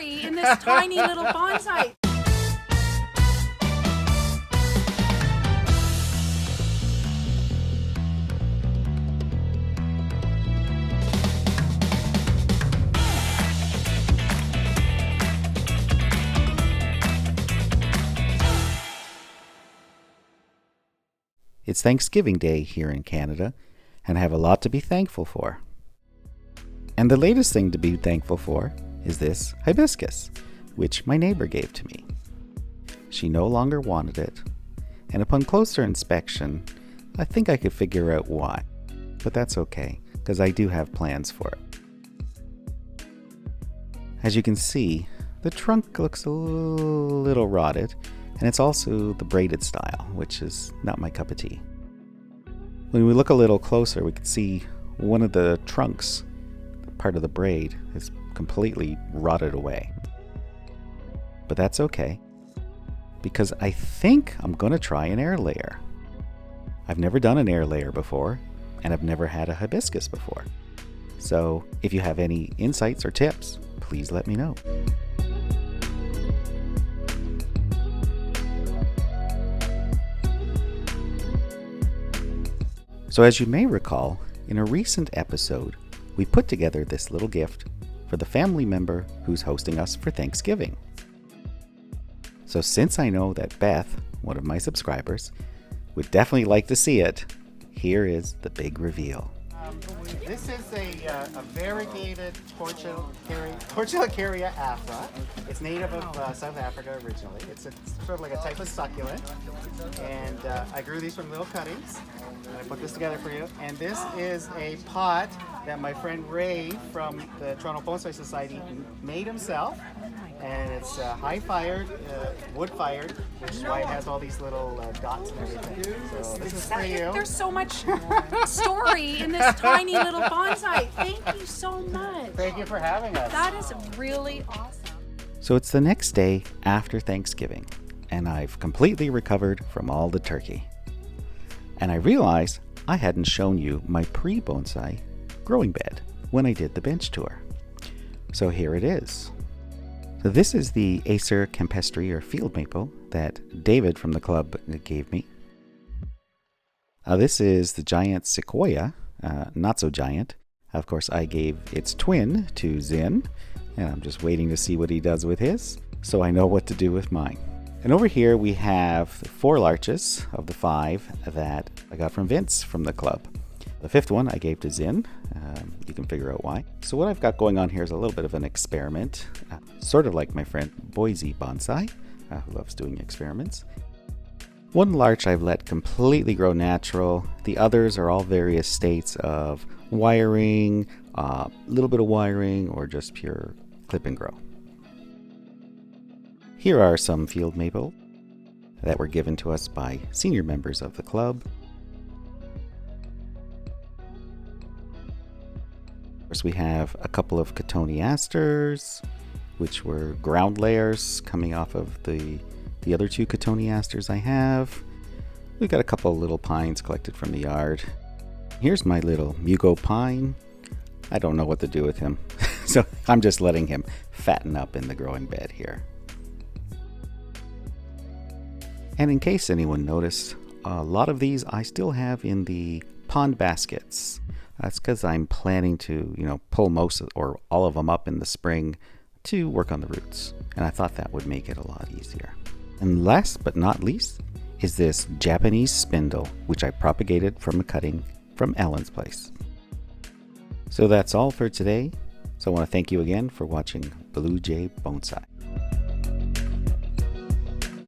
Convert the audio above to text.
story in this tiny little bonsai. It's Thanksgiving Day here in Canada, and I have a lot to be thankful for. And the latest thing to be thankful for is this hibiscus, which my neighbor gave to me. She no longer wanted it, and upon closer inspection, I think I could figure out why. But that's okay, because I do have plans for it. As you can see, the trunk looks a little rotted, and it's also the braided style, which is not my cup of tea. When we look a little closer, we can see one of the trunks, part of the braid, is completely rotted away. But that's okay, because I think I'm going to try an air layer. I've never done an air layer before, and I've never had a hibiscus before. So if you have any insights or tips, please let me know. So as you may recall, in a recent episode, we put together this little gift for the family member who's hosting us for Thanksgiving. So since I know that Beth, one of my subscribers, would definitely like to see it, here is the big reveal. This is a variegated Portulacaria afra. It's native of South Africa originally. It's sort of like a type of succulent. And I grew these from little cuttings. And I put this together for you. And this is a pot that my friend Ray from the Toronto Bonsai Society made himself. And it's high-fired, wood-fired, which is why it has all these little dots and everything. So this is for you. There's so much story in this tiny little bonsai. Thank you so much. Thank you for having us. That is really awesome. So it's the next day after Thanksgiving, and I've completely recovered from all the turkey. And I realized I hadn't shown you my pre-bonsai growing bed when I did the bench tour. So here it is. So this is the Acer campestre or field maple that David from the club gave me. This is the giant sequoia, not so giant. Of course, I gave its twin to Zin, and I'm just waiting to see what he does with his, so I know what to do with mine. And over here we have 4 larches of the 5 that I got from Vince from the club. The 5th one I gave to Zin. You can figure out why. So what I've got going on here is a little bit of an experiment, sort of like my friend Boise Bonsai, who loves doing experiments. One larch I've let completely grow natural. The others are all various states of wiring, a little bit of wiring, or just pure clip and grow. Here are some field maple that were given to us by senior members of the club. Of course, we have a couple of cotoneasters, which were ground layers coming off of the other 2 cotoneasters I have. We got a couple of little pines collected from the yard. Here's my little Mugo pine. I don't know what to do with him, so I'm just letting him fatten up in the growing bed here. And in case anyone noticed, a lot of these I still have in the pond baskets. That's because I'm planning to, pull most or all of them up in the spring to work on the roots. And I thought that would make it a lot easier. And last but not least is this Japanese spindle, which I propagated from a cutting from Ellen's place. So that's all for today. So I want to thank you again for watching Blue Jay Bonsai.